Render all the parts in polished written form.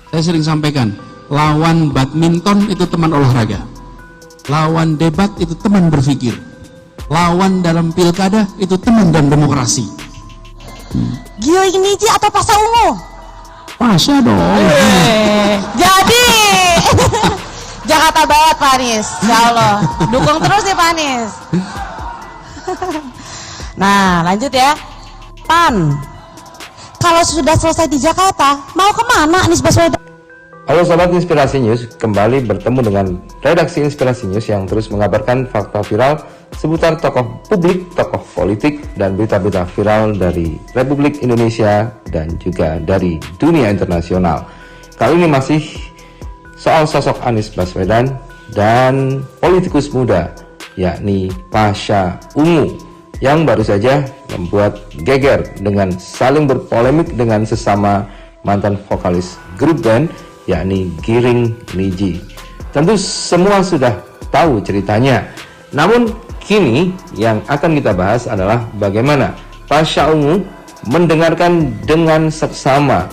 Saya sering sampaikan, lawan badminton itu teman olahraga, lawan debat itu teman berpikir, lawan dalam pilkada itu teman dalam demokrasi. Gio Niji atau Pasha Ungu? Pasha dong. Jadi Jakarta Barat Pak Anies, ya Allah, dukung terus ya Pak Anies. Nah lanjut ya, Pan, kalau sudah selesai di Jakarta, mau kemana Anies Baswedan? Halo Sobat Inspirasi News, kembali bertemu dengan redaksi Inspirasi News yang terus mengabarkan fakta viral seputar tokoh publik, tokoh politik, dan berita-berita viral dari Republik Indonesia dan juga dari dunia internasional. Kali ini masih soal sosok Anies Baswedan dan politikus muda, yakni Pasha Ungu, yang baru saja membuat geger dengan saling berpolemik dengan sesama mantan vokalis grup band, yakni Giring Niji. Tentu semua sudah tahu ceritanya, namun kini yang akan kita bahas adalah bagaimana Pasha Ungu mendengarkan dengan seksama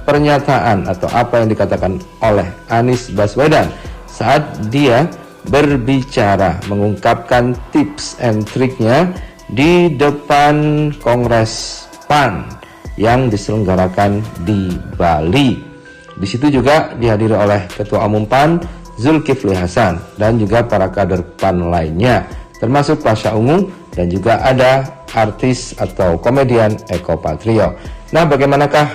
pernyataan atau apa yang dikatakan oleh Anies Baswedan saat dia berbicara mengungkapkan tips and triknya di depan Kongres PAN yang diselenggarakan di Bali. Di situ juga dihadiri oleh Ketua Umum PAN Zulkifli Hasan dan juga para kader PAN lainnya, termasuk Pasha Ungu dan juga ada artis atau komedian Eko Patrio. Nah, bagaimanakah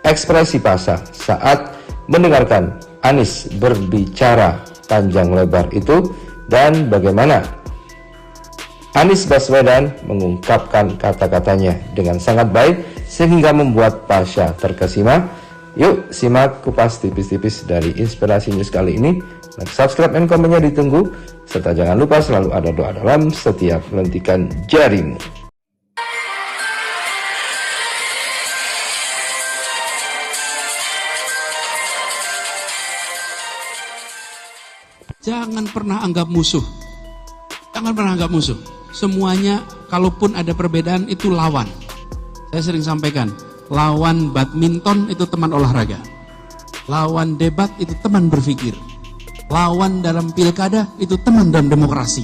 ekspresi Pasha saat mendengarkan Anies berbicara panjang lebar itu, dan bagaimana Anies Baswedan mengungkapkan kata-katanya dengan sangat baik sehingga membuat Pasha terkesima? Yuk simak kupas tipis-tipis dari Inspirasi News kali ini. Like, subscribe, dan komennya ditunggu. Serta jangan lupa selalu ada doa dalam setiap lentikan jarimu. Jangan pernah anggap musuh. Jangan pernah anggap musuh. Semuanya, kalaupun ada perbedaan, itu lawan. Saya sering sampaikan, lawan badminton itu teman olahraga, lawan debat itu teman berpikir, lawan dalam pilkada itu teman dalam demokrasi.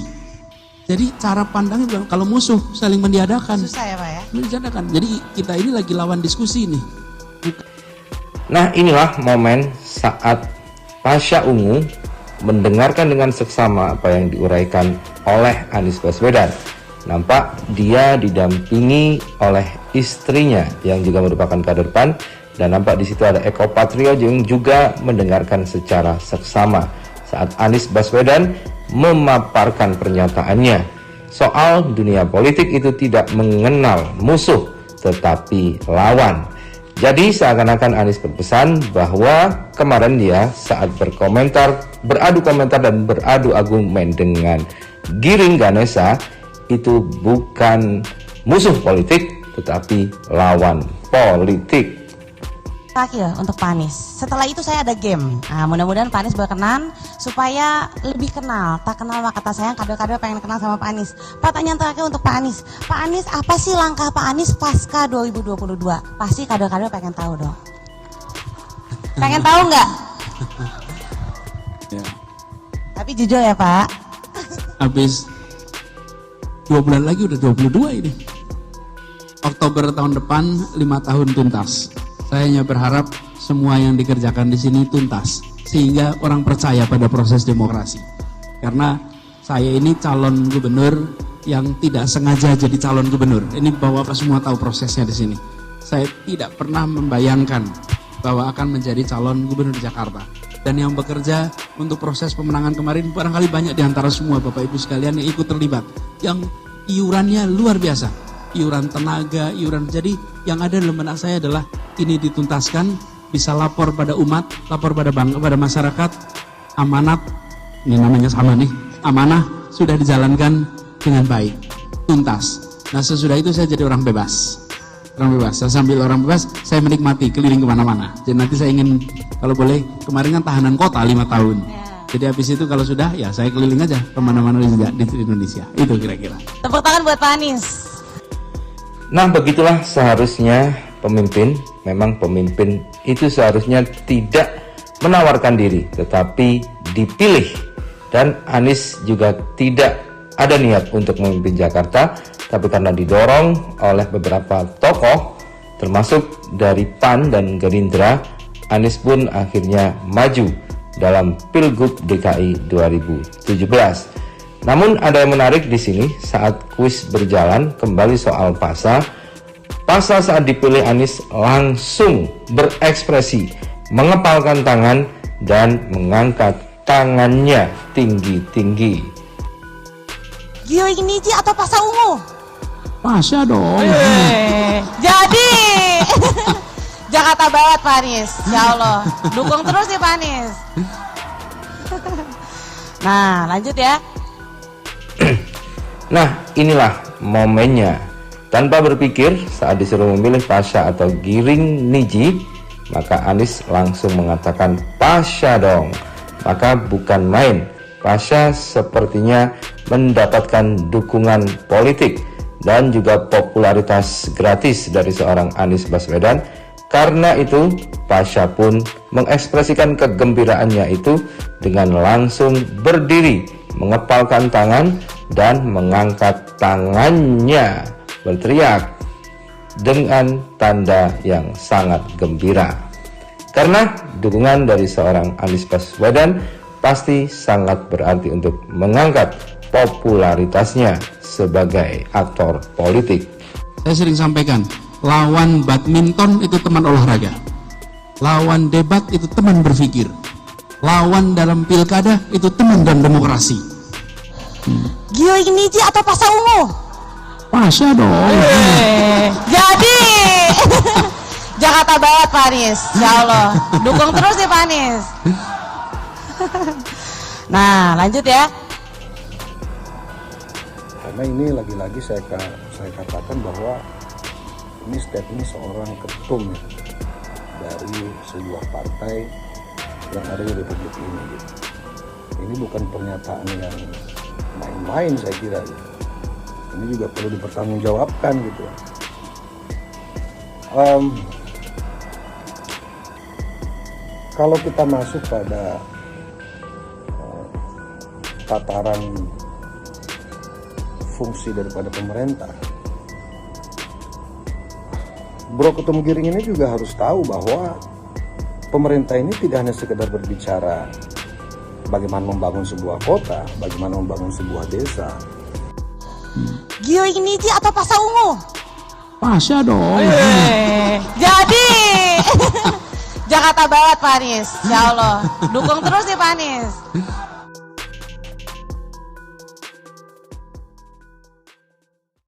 Jadi cara pandangnya kalau musuh saling meniadakan. Susah ya Pak ya? Meniadakan. Jadi kita ini lagi lawan diskusi nih. Nah, inilah momen saat Pasha Ungu mendengarkan dengan seksama apa yang diuraikan oleh Anies Baswedan. Nampak dia didampingi oleh istrinya yang juga merupakan kader PAN, dan nampak di situ ada Eko Patrio yang juga mendengarkan secara seksama saat Anies Baswedan memaparkan pernyataannya soal dunia politik itu tidak mengenal musuh tetapi lawan. Jadi seakan-akan Anies berpesan bahwa kemarin dia saat beradu komentar dan beradu argumen dengan Giring Ganesa itu bukan musuh politik tetapi lawan politik. Terakhir untuk Pak Anies, setelah itu saya ada game. Nah, mudah-mudahan Pak Anies berkenan supaya lebih kenal. Tak kenal maka kata sayang, kado-kado pengen kenal sama Pak Anies. Pertanyaan terakhir untuk Pak Anies. Pak Anies, apa sih langkah Pak Anies pasca 2022? Pasti kado-kado pengen tahu dong. Pengen tahu nggak? Ya. Tapi jujur ya Pak. Habis 2 bulan lagi udah 22 ini. Oktober tahun depan 5 tahun tuntas. Saya hanya berharap semua yang dikerjakan di sini tuntas sehingga orang percaya pada proses demokrasi. Karena saya ini calon gubernur yang tidak sengaja jadi calon gubernur. Ini Bapak semua tahu prosesnya di sini. Saya tidak pernah membayangkan bahwa akan menjadi calon gubernur Jakarta. Dan yang bekerja untuk proses pemenangan kemarin barangkali banyak di antara semua Bapak Ibu sekalian yang ikut terlibat. Yang iurannya luar biasa. Iuran tenaga, iuran. Jadi yang ada dalam benak saya adalah ini dituntaskan, bisa lapor pada umat, lapor pada pada masyarakat, amanat, ini namanya sama nih, amanah sudah dijalankan dengan baik, tuntas. Nah sesudah itu saya jadi orang bebas. Orang bebas, saya sambil orang bebas, saya menikmati keliling kemana-mana. Jadi nanti saya ingin, kalau boleh, kemarin kan tahanan kota 5 tahun. Jadi habis itu kalau sudah, ya saya keliling aja kemana-mana juga di Indonesia. Itu kira-kira. Tepuk tangan buat Pak Anies. Nah, begitulah seharusnya pemimpin. Memang pemimpin itu seharusnya tidak menawarkan diri, tetapi dipilih. Dan Anies juga tidak ada niat untuk memimpin Jakarta, tapi karena didorong oleh beberapa tokoh, termasuk dari PAN dan Gerindra, Anies pun akhirnya maju dalam Pilgub DKI 2017. Namun ada yang menarik di sini, saat kuis berjalan kembali soal PASA saat dipilih Anies langsung berekspresi, mengepalkan tangan dan mengangkat tangannya tinggi-tinggi. Gio ini atau PASA ungu? PASA dong. Jadi Jakarta Barat Pak Anies, ya Allah, dukung terus nih Pak Anies. Nah lanjut ya. Nah inilah momennya. Tanpa berpikir saat disuruh memilih PASA atau Giring Niji, maka Anies langsung mengatakan PASA dong. Maka bukan main, PASA sepertinya mendapatkan dukungan politik dan juga popularitas gratis dari seorang Anies Baswedan. Karena itu PASA pun mengekspresikan kegembiraannya itu dengan langsung berdiri, mengepalkan tangan dan mengangkat tangannya, berteriak dengan tanda yang sangat gembira. Karena dukungan dari seorang Anies Baswedan pasti sangat berarti untuk mengangkat popularitasnya sebagai aktor politik. Saya sering sampaikan, lawan badminton itu teman olahraga, lawan debat itu teman berpikir, lawan dalam pilkada itu teman dan demokrasi. Gio ini atau PASA ungu? PASA dong. Jadi Jakarta Barat Pak Anies, ya Allah, dukung terus nih Pak Anies. Nah lanjut ya. Karena ini lagi-lagi saya katakan bahwa ini statement seorang ketum dari sebuah partai yang ada di Republik ini. Ini bukan pernyataan yang main-main saya kira. Ini juga perlu dipertanggungjawabkan gitu. Kalau kita masuk pada tataran fungsi daripada pemerintah, Bro Ketum Giring ini juga harus tahu bahwa pemerintah ini tidak hanya sekedar berbicara bagaimana membangun sebuah kota, bagaimana membangun sebuah desa. Gio ini atau PASA ungu? PASA dong. Jadi Jakarta Barat Pak Anies, ya Allah, dukung terus nih Pak Anies.